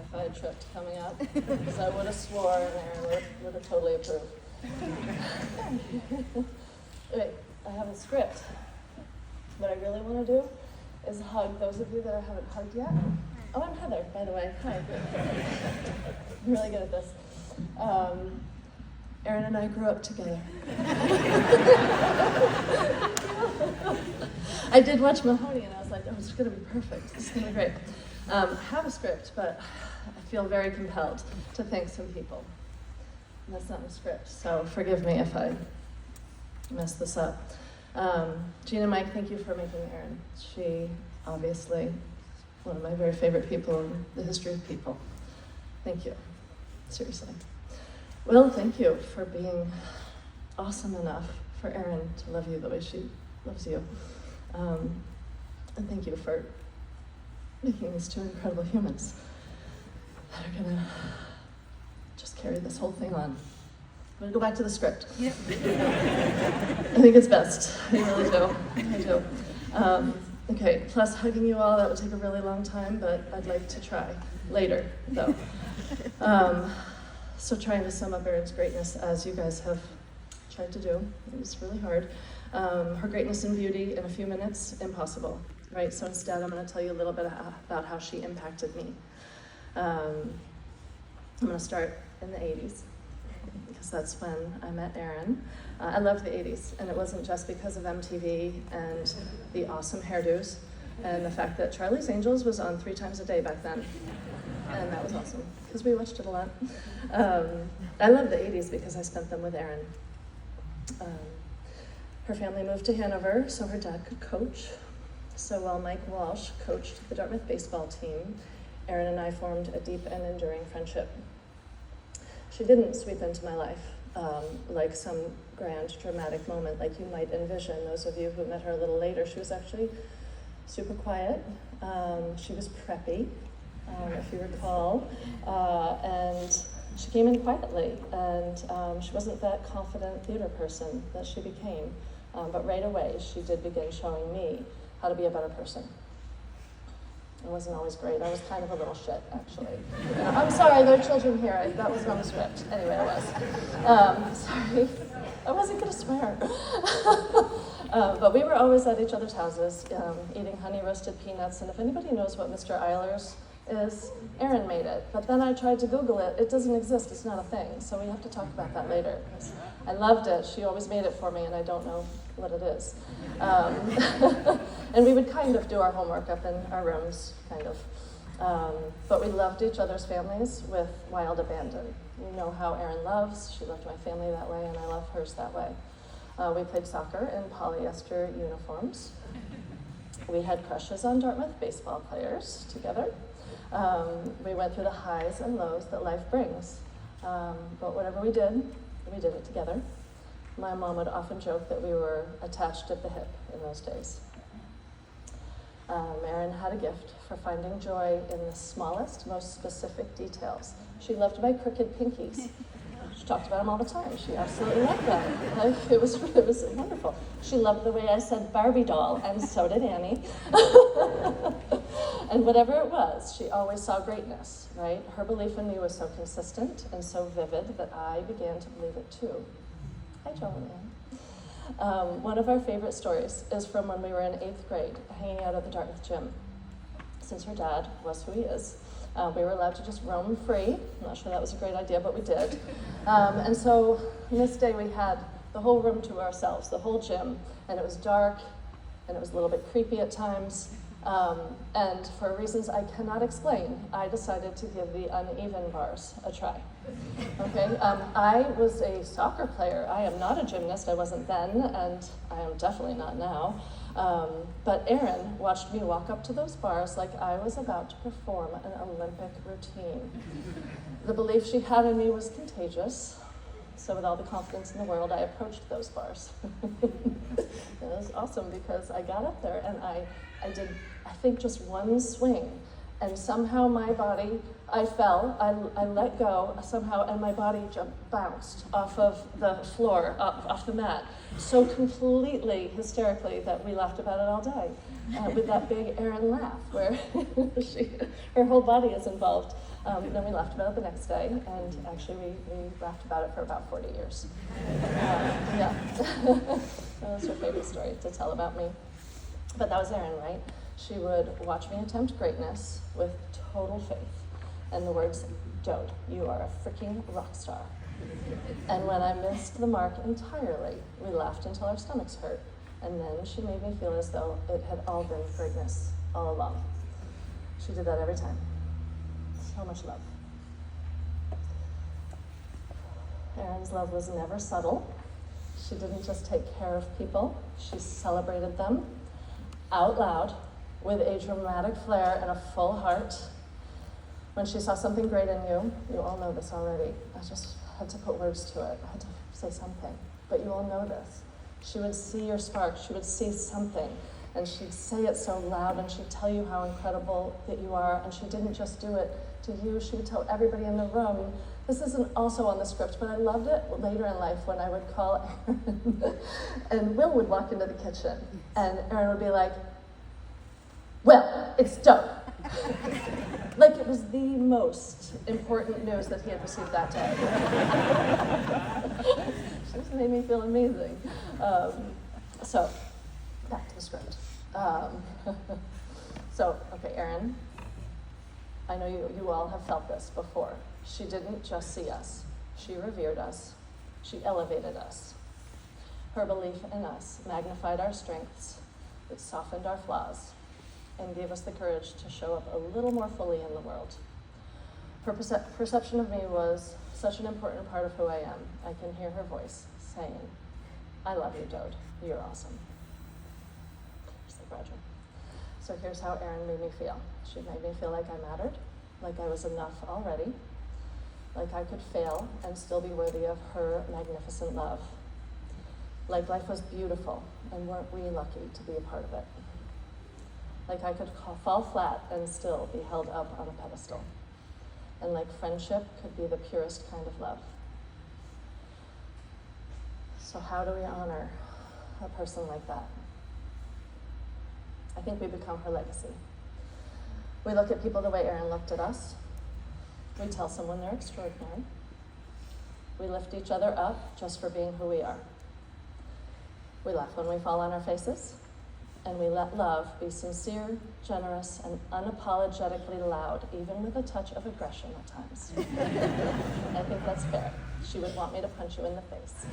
if I had tripped coming up, because I would have swore and Erin would have totally approved. Wait, I have a script. What I really want to do is hug those of you that I haven't hugged yet. Oh, I'm Heather, by the way. Hi. I'm really good at this. Erin and I grew up together. I did watch Mahoney and I was like, oh, it's going to be perfect. This is going to be great. I have a script, but I feel very compelled to thank some people. And that's not a script, so forgive me if I mess this up. Jean and Mike, thank you for making Erin. She, obviously, one of my very favorite people in the history of people. Thank you. Seriously. Will, thank you for being awesome enough for Erin to love you the way she loves you. And thank you for making these two incredible humans that are gonna just carry this whole thing on. I'm gonna go back to the script. Yep. I think it's best. I really do. I do. Okay, plus hugging you all, that would take a really long time, but I'd like to try later, though. So trying to sum up Erin's greatness as you guys have tried to do, it was really hard. Her greatness and beauty in a few minutes, impossible, right? So instead, I'm gonna tell you a little bit about how she impacted me. I'm gonna start in the 80s, because that's when I met Erin. I loved the 80s, and it wasn't just because of MTV and the awesome hairdos, and the fact that Charlie's Angels was on 3 times a day back then. And that was awesome, because we watched it a lot. I love the 80s because I spent them with Erin. Her family moved to Hanover so her dad could coach. So while Mike Walsh coached the Dartmouth baseball team, Erin and I formed a deep and enduring friendship. She didn't sweep into my life like some grand dramatic moment like you might envision. Those of you who met her a little later, she was actually super quiet. She was preppy, if you recall, and she came in quietly, and she wasn't that confident theater person that she became, but right away she did begin showing me how to be a better person. It wasn't always great. I was kind of a little shit, actually. I'm sorry, there are children here. That was on the script. Anyway, I was. Sorry. I wasn't going to swear. But we were always at each other's houses, eating honey roasted peanuts, and if anybody knows what Mr. Eilers is, Erin made it. But then I tried to Google it. It doesn't exist. It's not a thing. So we have to talk about that later. I loved it. She always made it for me, and I don't know what it is. And we would kind of do our homework up in our rooms, kind of. But we loved each other's families with wild abandon. You know how Erin loves. She loved my family that way, and I love hers that way. We played soccer in polyester uniforms. We had crushes on Dartmouth baseball players together. We went through the highs and lows that life brings. But whatever we did it together. My mom would often joke that we were attached at the hip in those days. Erin had a gift for finding joy in the smallest, most specific details. She loved my crooked pinkies. She talked about them all the time. She absolutely loved them. Like, it was wonderful. She loved the way I said Barbie doll, and so did Annie. And whatever it was, she always saw greatness, right? Her belief in me was so consistent and so vivid that I began to believe it too. Hi, Joanne. One of our favorite stories is from when we were in 8th grade, hanging out at the Dartmouth gym. Since her dad was who he is, we were allowed to just roam free. I'm not sure that was a great idea, but we did. And so this day we had the whole room to ourselves, the whole gym, and it was dark, and it was a little bit creepy at times. And for reasons I cannot explain, I decided to give the uneven bars a try. Okay, I was a soccer player. I am not a gymnast. I wasn't then, and I am definitely not now. But Erin watched me walk up to those bars like I was about to perform an Olympic routine. The belief she had in me was contagious. So with all the confidence in the world, I approached those bars. It was awesome because I got up there and I did, I think, just one swing. And somehow my body, I fell, I let go somehow, and my body bounced off of the floor, off the mat, so completely hysterically that we laughed about it all day. With that big Erin laugh where her whole body is involved. Then we laughed about it the next day, and actually we laughed about it for about 40 years. Yeah. That was her favorite story to tell about me. But that was Erin, right? She would watch me attempt greatness with total faith. And the words, "Dode, you are a freaking rock star." And when I missed the mark entirely, we laughed until our stomachs hurt. And then she made me feel as though it had all been greatness all along. She did that every time. So much love. Erin's love was never subtle. She didn't just take care of people, she celebrated them out loud with a dramatic flair and a full heart. When she saw something great in you, you all know this already. I just had to put words to it. I had to say something, but you all know this. She would see your spark, she would see something, and she'd say it so loud, and she'd tell you how incredible that you are, and she didn't just do it to you, she would tell everybody in the room. This isn't also on the script, but I loved it later in life when I would call Erin, and Will would walk into the kitchen, and Erin would be like, "Well, it's dope." Like it was the most important news that he had received that day. She just made me feel amazing. So, back to the script. Okay, Erin, I know you all have felt this before. She didn't just see us. She revered us. She elevated us. Her belief in us magnified our strengths. It softened our flaws and gave us the courage to show up a little more fully in the world. Her perception of me was such an important part of who I am. I can hear her voice saying, "I love you, Dode. You're awesome." Just like Roger. So here's how Erin made me feel. She made me feel like I mattered, like I was enough already, like I could fail and still be worthy of her magnificent love. Like life was beautiful, and weren't we lucky to be a part of it? Like I could fall flat and still be held up on a pedestal. And like friendship could be the purest kind of love. So how do we honor a person like that? I think we become her legacy. We look at people the way Erin looked at us. We tell someone they're extraordinary. We lift each other up just for being who we are. We laugh when we fall on our faces, and we let love be sincere, generous, and unapologetically loud, even with a touch of aggression at times. I think that's fair. She would want me to punch you in the face.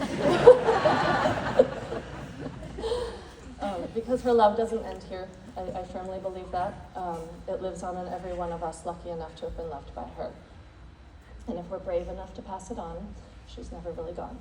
Because her love doesn't end here. I firmly believe that. It lives on in every one of us lucky enough to have been loved by her. And if we're brave enough to pass it on, she's never really gone.